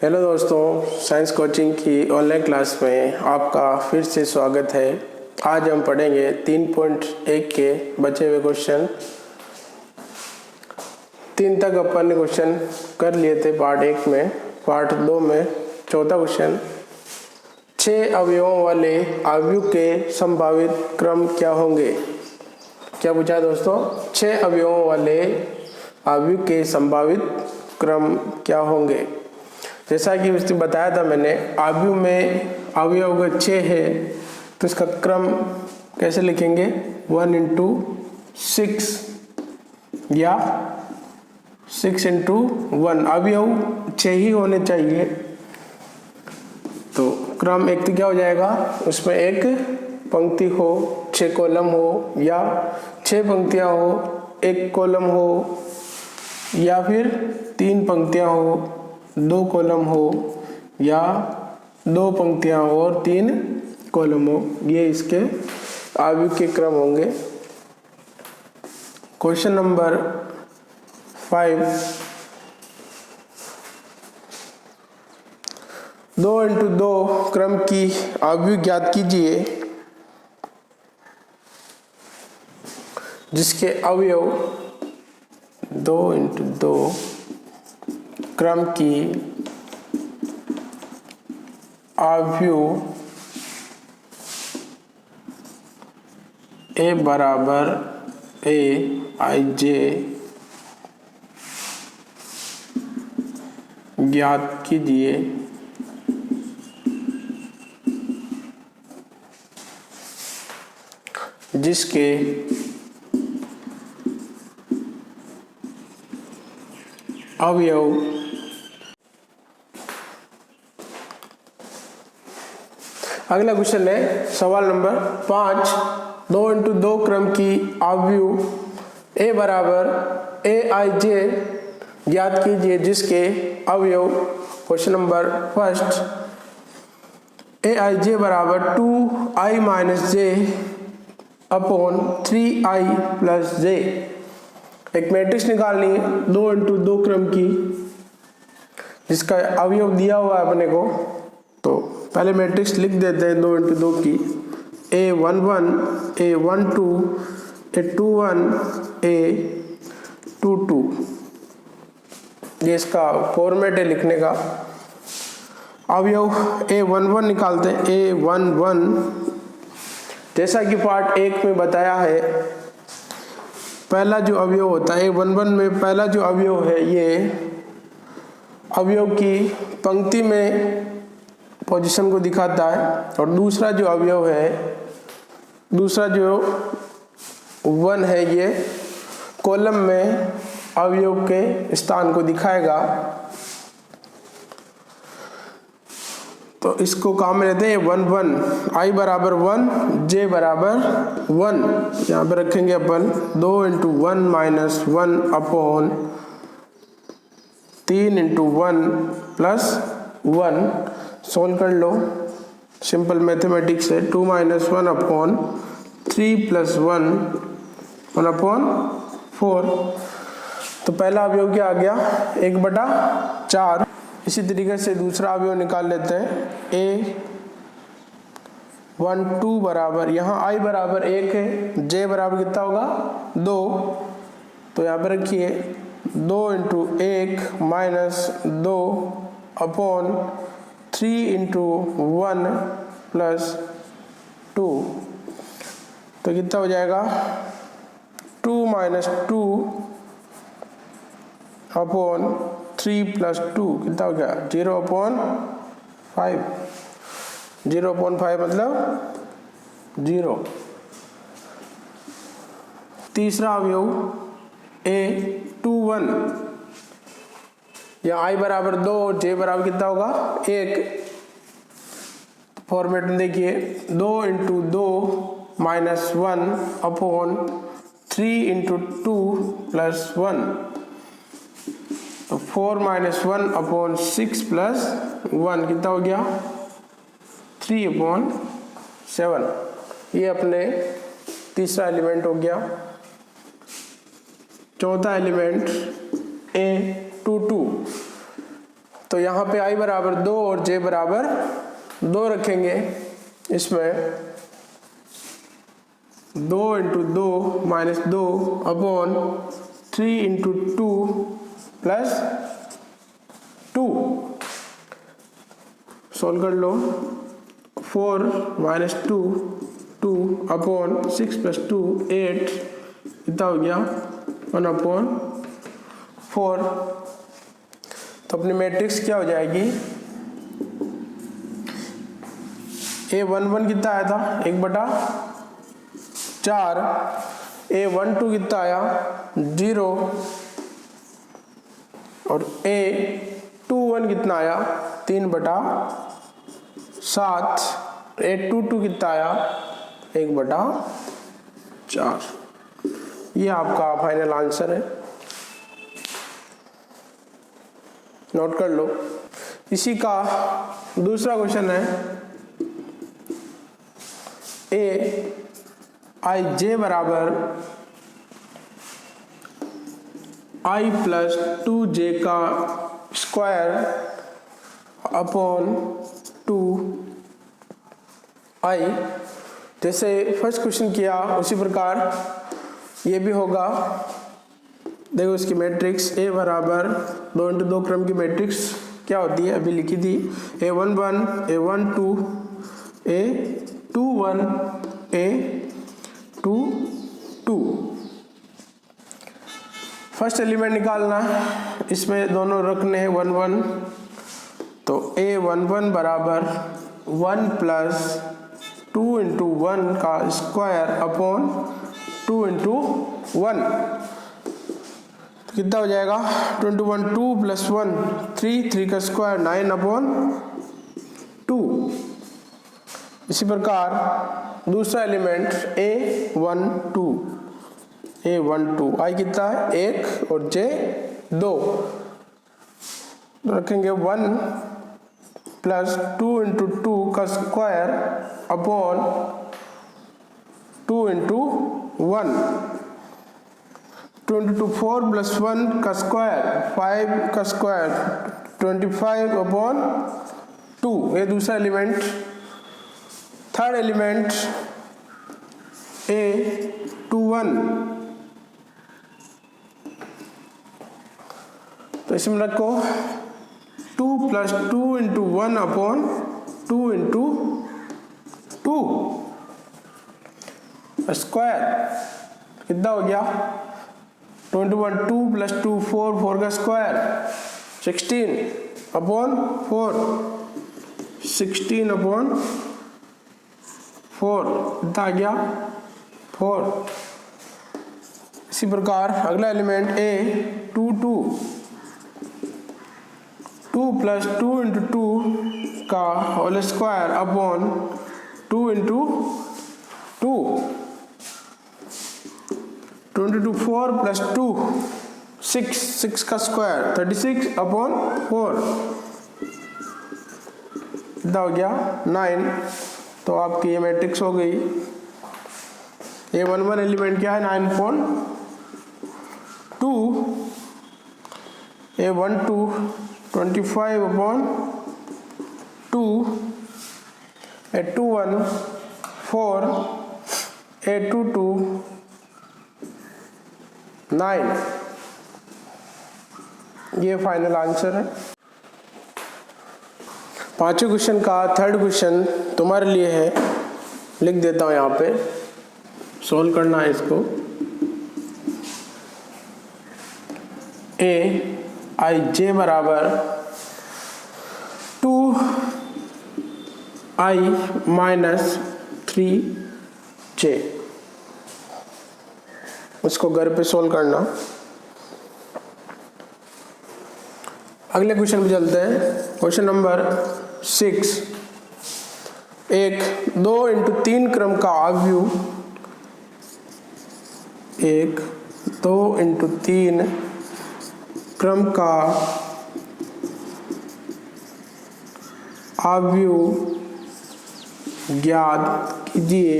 Hello दोस्तों, science coaching की online class में आपका फिर से स्वागत है। आज हम पढ़ेंगे 3.1 के बचे हुए क्वेश्चन। 3 तक अपन ने क्वेश्चन कर लिए थे पार्ट 1 में। पार्ट 2 में चौथा क्वेश्चन, 6 अवयवों वाले अवयव के संभावित क्रम क्या होंगे। क्या पूछा है दोस्तों? 6 अवयवों वाले अवयव के संभावित क्रम क्या होंगे। जैसा कि उसने बताया था मैंने, अवयव में अवयव अगर 6 है तो इसका क्रम कैसे लिखेंगे? 1 into 6 या 6 into 1। अवयव 6 ही होने चाहिए, तो क्रम एक तो क्या हो जाएगा, उसमें एक पंक्ति हो, 6 कॉलम हो, या 6 पंक्तियां हो, 1 कॉलम हो, या फिर 3 पंक्तियां हो, 2 कॉलम हो, या 2 पंक्तियां हो और 3 कॉलम हो। ये इसके अवयव के क्रम होंगे। क्वेश्चन नंबर 5, 2 into 2 क्रम की अवयव ज्ञात कीजिए जिसके अवयव 2 into 2 क्रम की अवयव A बराबर A I J ज्ञात कीजिए जिसके अवयव अगला क्वेश्चन है सवाल नंबर 5, 2 into 2 क्रम की अवयव A बराबर A I J ज्ञात कीजिए जिसके अवयव। Question number 1, A I J बराबर 2I minus J upon 3I plus J। एक मैट्रिक्स निकालनी है 2 into 2 क्रम की जिसका अवयव दिया हुआ है अपने को। तो पहले मैट्रिक्स लिख देते हैं 2 into 2 की। A11, A12, A21, A22। ये इसका फॉर्मेट है लिखने का। अवयव A11 निकालते हैं। A11 जैसा कि पार्ट 1 में बताया है, पहला जो अवयव होता है A11 में, पहला जो अवयव है ये अवयव की पंक्ति में पोजीशन को दिखाता है, और दूसरा जो अवयव है, दूसरा जो 1 है, ये कॉलम में अवयव के स्थान को दिखाएगा। तो इसको काम में लेते हैं 1 1, I बराबर 1, J बराबर 1। यहाँ पे रखेंगे अपन 2 into 1 minus 1 upon 3 into 1 plus 1। Solve कर लो, सिंपल मैथमेटिक्स है। 2 minus 1 अपॉन 3 plus 1 अपॉन 4। तो पहला अवयव क्या आ गया? 1/4। इसी तरीके से दूसरा अवयव निकाल लेते हैं। A12 बराबर, यहाँ I बराबर 1 है, J बराबर कितना होगा? 2। तो यहाँ पे रखिए 2 into 1 minus 2 upon 3 into 1 plus 2। तो कितना हो जाएगा? 2 minus 2 अपॉन 3 plus 2 कितना हो गया? 0/5। 0/5 मतलब 0। तीसरा अवयव A21, यहाँ I बराबर 2, J बराबर कितना होगा? 1। फॉर्मेट में देखिए 2 into 2 minus 1 upon 3 into 2 plus 1। तो 4 minus 1 अपॉन 6 प्लस 1 कितना हो गया? 3/7। ये अपने तीसरा एलिमेंट हो गया। चौथा एलिमेंट A22, तो यहाँ पे i बराबर 2 और j बराबर 2 रखेंगे। इसमें 2 into 2 minus 2 upon 3 into 2 plus 2। Solve कर लो। 4 माइनस 2 2 अपॉन 6 प्लस 2 8, कितना हो गया 1 अपॉन 4। तो अपनी मैट्रिक्स क्या हो जाएगी, A11 कितना आया था 1/4, A12 कितना आया 0 और A21 कितना आया 3/7, A22 कितना आया 1/4। ये आपका फाइनल आंसर है, नोट कर लो। इसी का दूसरा क्वेश्चन है Aij बराबर i प्लस 2j का स्क्वायर अपॉन 2i। जैसे फर्स्ट क्वेश्चन किया उसी प्रकार ये भी होगा। देखो इसकी मैट्रिक्स A बराबर 2 इंटू 2 क्रम की मैट्रिक्स क्या होती है, अभी लिखी थी, A11 A12 A21 A22। First element निकालना, इसमें दोनों रखने हैं 1 1, तो A11 बराबर 1 प्लस 2 इंटू 1 का स्क्वायर अपॉन 2 इंटू 1, कितना हो जाएगा 21 2 प्लस 1 3 3 का स्क्वायर 9 अपॉन 2। इसी प्रकार दूसरा एलिमेंट A12 i कितना है 1 और j 2, रखेंगे 1 प्लस 2 इंटू 2 का square upon 2 into 1, 2 into 2 4 plus 1 का स्क्वायर 5 का स्क्वायर 25 अपॉन 2। ये दूसरा एलिमेंट। थर्ड एलिमेंट A21, तो इसमें रखो 2 plus 2 into 1 upon 2 into 2 square, कितना हो गया 21 2 प्लस 2 4 4 का स्क्वायर 16 अपॉन 4 16 अपॉन 4, कितना आ गया 4। इसी प्रकार अगला एलिमेंट A22, 2 प्लस 2 इंटू 2 का whole square upon 2 into 2, 2 into 2 4 plus 2 6 का स्क्वायर 36 अपॉन 4, कितना हो गया 9। तो आपकी ये मैट्रिक्स हो गई। A11 एलिमेंट क्या है 9.2, A12 25 अपॉन 2, A21 4, A22 9। ये फाइनल आंसर है। पांचवें क्वेश्चन का थर्ड क्वेश्चन तुम्हारे लिए है, लिख देता हूँ यहाँ पे, सोल्व करना है इसको। Aij बराबर 2i माइनस 3j, उसको घर पे सोल्व करना। अगले क्वेश्चन पे चलते हैं। क्वेश्चन नंबर 6, एक 2 इंटू 3 क्रम का अवयव, एक 2 इंटू 3 क्रम का अवयव ज्ञात कीजिए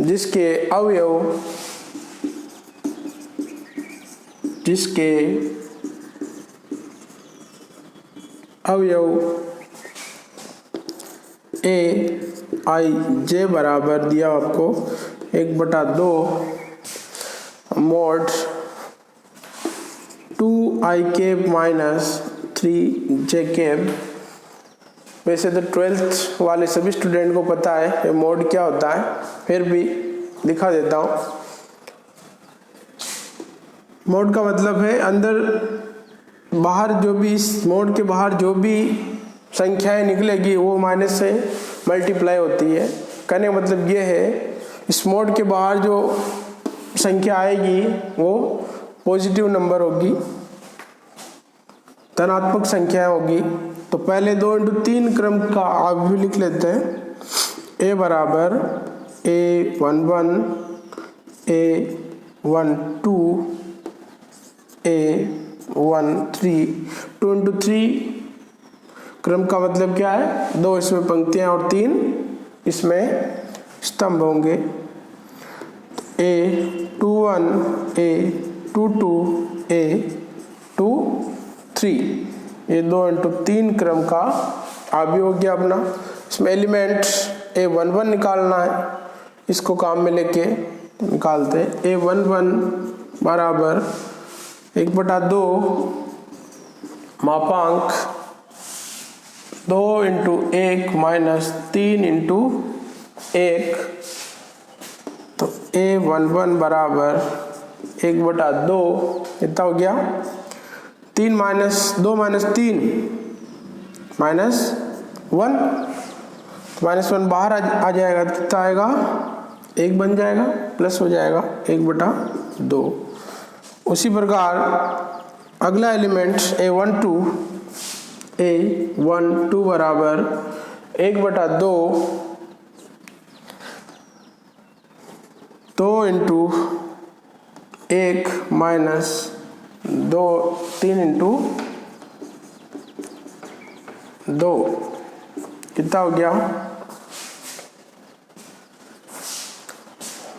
जिसके अवयव जिसके अवयव aij बराबर दिया आपको 1/2 mod 2i cap minus 3j cap. वैसे तो 12th वाले सभी स्टूडेंट को पता है ये मोड क्या होता है, फिर भी दिखा देता हूँ। मोड का मतलब है अंदर बाहर जो भी, इस मोड के बाहर जो भी संख्याएं निकलेगी वो माइनस से मल्टीप्लाई होती है। कहने का मतलब ये है इस मोड के बाहर जो संख्या आएगी वो पॉजिटिव नंबर होगी, धनात्मक संख्या होगी। तो पहले 2 × 3 क्रम का अवयव लिख लेते हैं। a बराबर a11 a12 a13। 2 × 3 क्रम का मतलब क्या है, 2 इसमें पंक्तियां और 3 इसमें स्तंभ होंगे। a21 a22 a23 ये 2 × 3 क्रम का अवयव हो गया अपना। इसमें एलिमेंट a11 निकालना है, इसको काम में लेके निकालते हैं। a11 बराबर 1/2 मापांक 2 × 1 माइनस 3 × 1। तो a11 बराबर 1/2 कितना हो गया, 3 माइनस 2 माइनस 3 माइनस 1, -1 बाहर आ जाएगा, कितना आएगा 1 बन जाएगा, प्लस हो जाएगा 1/2। उसी प्रकार अगला एलिमेंट a12 बराबर 1/2 2 × 1 माइनस 2 3 × 2 कितना हो गया,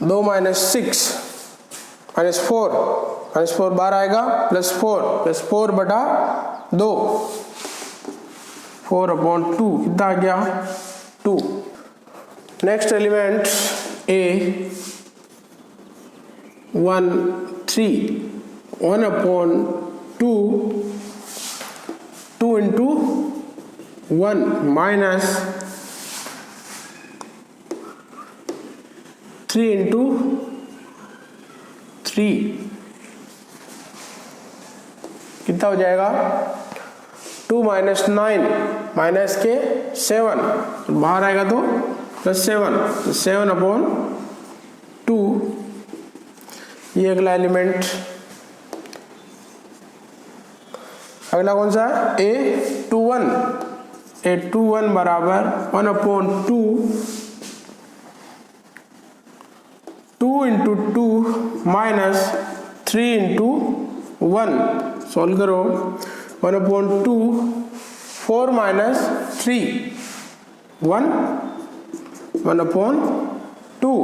2 माइनस 6 माइनस 4 बाहर आएगा, +4/2 4/2 कितना आ गया 2। नेक्स्ट एलिमेंट a13 1/2 2 × 1 माइनस 3 × 3 कितना हो जाएगा, 2 माइनस 9 माइनस के 7 बाहर आएगा तो +7 तो 7/2 ये अगला एलिमेंट। अगला कौन सा है, a21 बराबर 1/2 2 × 2 माइनस 3 × 1 सॉल्व करो, 1/2 4 माइनस 3 1 1/2।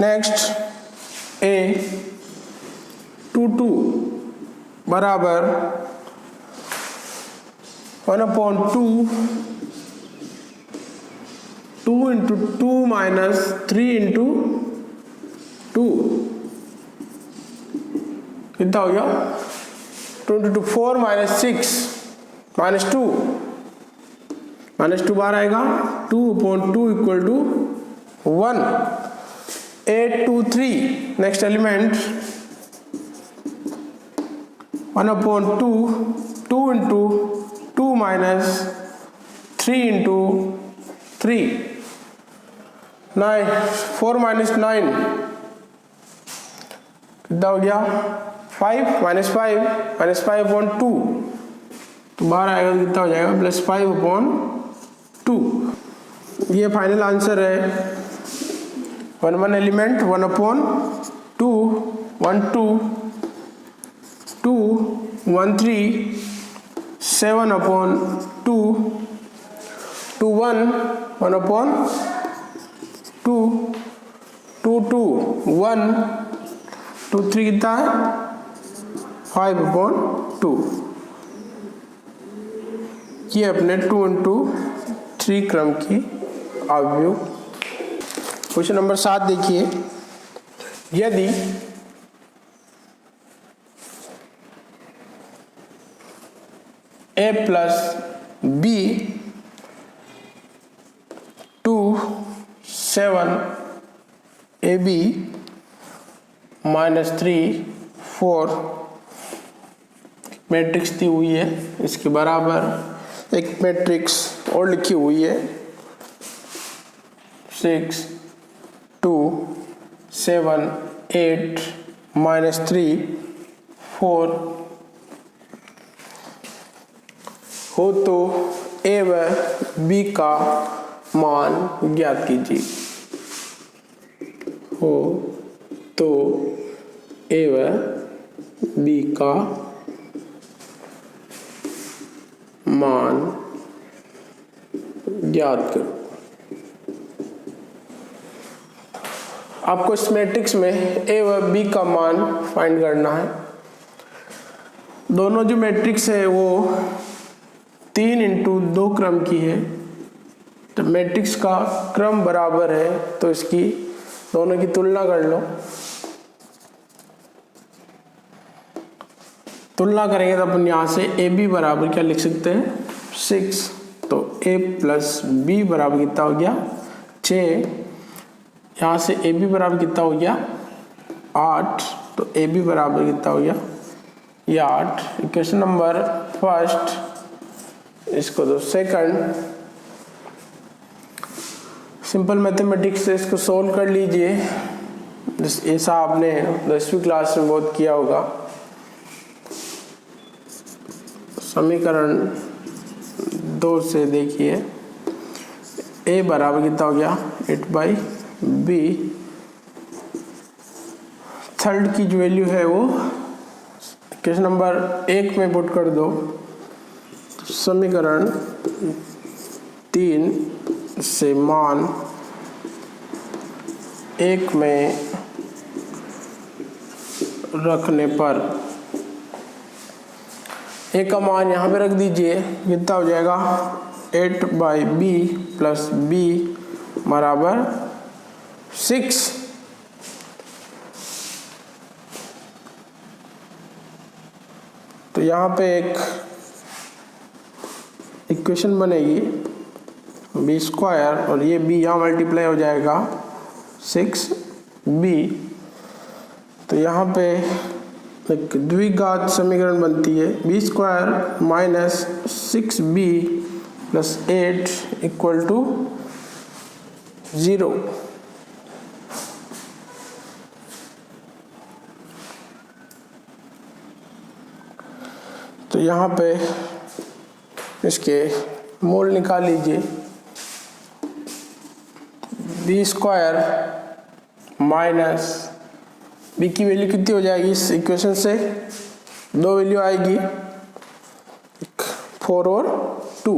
नेक्स्ट a22 बराबर 1/2 2 × 2 माइनस 3 × 2 कितना हो गया, 2 × 2 4 माइनस 6 -2 -2 बाहर आएगा, 2/2 = 1। a23 next element 1/2 2 × 2 minus 3 × 3 9 4 minus 9 कितना हो गया 5 -5/2 तो बाहर आएगा, कितना हो जाएगा +5/2। ये फाइनल आंसर है। 1 एलिमेंट 1/2 1 2 2 1 3 7/2 2 1 1/2 2 2 2 1 2 3 कितना है 5/2। ये अपने 2 into 3 क्रम की अवयव। क्वेश्चन नंबर 7 देखिए, यदि a plus b 2 7 ab minus 3 4 matrix दी हुई है, इसके बराबर एक मैट्रिक्स और लिखी हुई है 6 2 7 8 माइनस 3 4 हो तो ए व बी का मान ज्ञात कीजिए। हो तो ए व बी का मान ज्ञात करो। आपको इस मैट्रिक्स में ए व बी का मान फाइंड करना है। दोनों जो मैट्रिक्स है वो 3 into 2 क्रम की है, तो मैट्रिक्स का क्रम बराबर है, तो इसकी दोनों की तुलना कर लो। तुलना करेंगे तो अपन यहाँ से ए बी बराबर क्या लिख सकते हैं 6, तो a प्लस बी बराबर कितना हो गया 6। यहाँ से ए बी बराबर कितना हो गया 8, तो ए बी बराबर कितना हो गया ये 8। इक्वेशन नंबर फर्स्ट, इसको तो सेकंड। सिंपल मैथमेटिक्स से इसको सोल्व कर लीजिए, ऐसा आपने 10वीं क्लास में बहुत किया होगा। समीकरण 2 से देखिए a बराबर कितना हो गया 8/b। थर्ड की जो वैल्यू है वो क्वेश्चन नंबर 1 में पुट कर दो। समीकरण 3 से मान 1 में रखने पर a का मान यहाँ पे रख दीजिए, कितना हो जाएगा 8/b प्लस b बराबर 6। तो यहाँ पे एक इक्वेशन बनेगी b स्क्वायर और ये b यहाँ मल्टीप्लाई हो जाएगा 6b। तो यहाँ पे एक द्विघात समीकरण बनती है b square minus 6b plus 8 equal to 0। तो यहाँ पे इसके मोल निकाल लीजिए। बी स्क्वायर माइनस बी की वैल्यू कितनी हो जाएगी इस इक्वेशन से, 2 वैल्यू आएगी 4 और 2।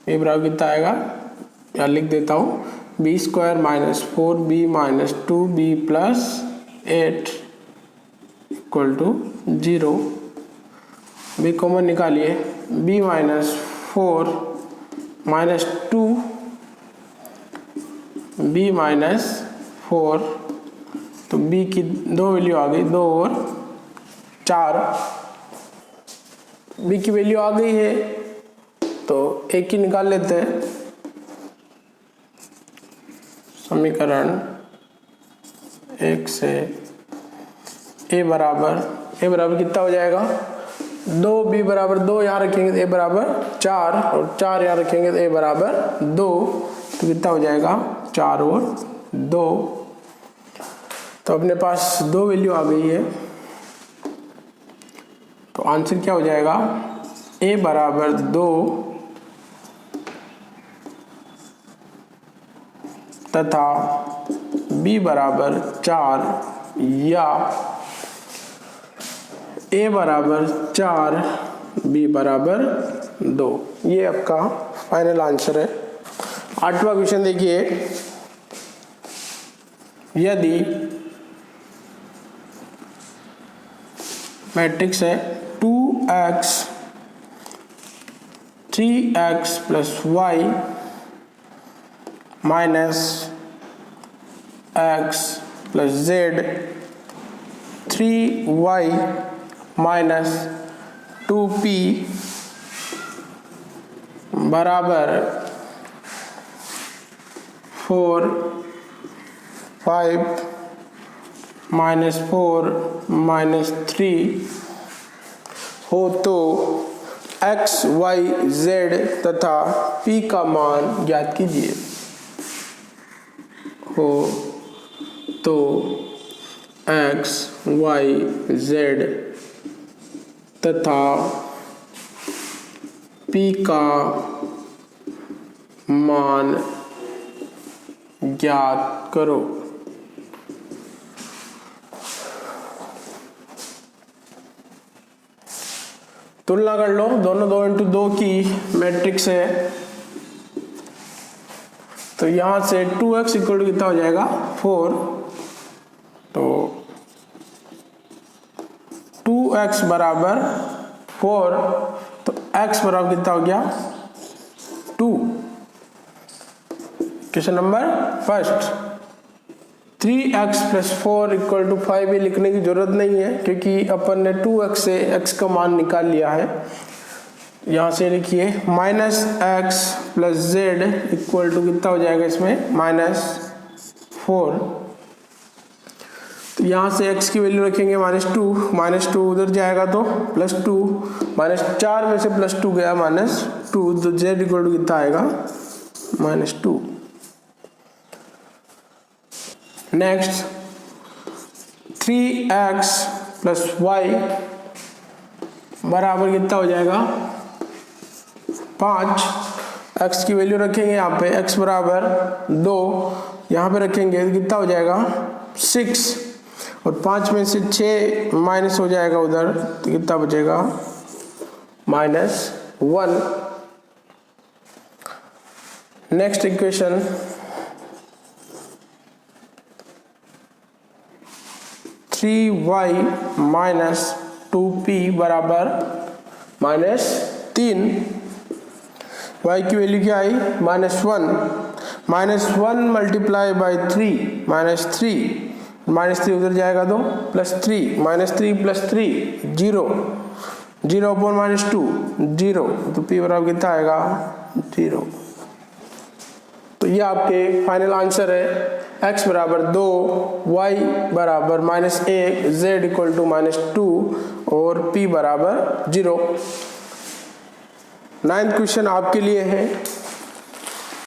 ये बराबर कितना आएगा, या लिख देता हूँ b square minus 4b minus 2b plus 8 equal to 0। B common निकालिए, b minus 4 minus 2 b minus 4, तो b की 2 वैल्यू आ गई 2 और 4। b की वैल्यू आ गई है तो a की निकाल लेते हैं। समीकरण 1 से a बराबर कितना हो जाएगा 2, b बराबर 2 यहाँ रखेंगे तो a बराबर 4 और 4 यहाँ रखेंगे तो a बराबर 2, तो कितना हो जाएगा 4 और 2। तो अपने पास 2 वैल्यू आ गई है, तो आंसर क्या हो जाएगा a बराबर 2 तथा b बराबर 4 या a बराबर 4 b बराबर 2। ये आपका फाइनल आंसर है। 8वां क्वेश्चन देखिए, यदि मैट्रिक्स है 2x 3x plus y minus x plus z 3y minus 2p बराबर 4 5 माइनस 4 माइनस 3 हो तो x y z तथा p का मान ज्ञात कीजिए। हो तो x y z तथा p का मान ज्ञात करो। तुलना कर लो, दोनों 2 इंटू 2 की मैट्रिक्स है, तो यहां से 2x इक्वल कितना हो जाएगा 4, तो 2x बराबर 4, तो x बराबर कितना हो गया 2। Question number first, 3x plus 4 equal to 5 ये लिखने की जरूरत नहीं है क्योंकि अपन ने 2x से x का मान निकाल लिया है। यहाँ से लिखिए minus x plus z equal to कितना हो जाएगा इसमें -4। तो यहाँ से x की वैल्यू रखेंगे -2 उधर जाएगा तो +2, -4 में से +2 गया -2, तो z इक्वल टू कितना आएगा -2। नेक्स्ट 3x प्लस वाई बराबर कितना हो जाएगा 5। x की वैल्यू रखेंगे यहाँ पे x बराबर 2, यहाँ पे रखेंगे तो कितना हो जाएगा 6, और 5 में से 6 माइनस हो जाएगा उधर, तो कितना बचेगा -1। Next equation 3y minus 2p बराबर -3। y की वैल्यू क्या आई -1 मल्टीप्लाई बाई 3 -3 उधर जाएगा तो +3 -3 + 3 0 अपॉन -2 0, तो p बराबर कितना आएगा 0। तो ये आपके फाइनल आंसर है। x बराबर 2, y बराबर -1, z इक्वल टू -2 और p बराबर 0। 9th क्वेश्चन आपके लिए है।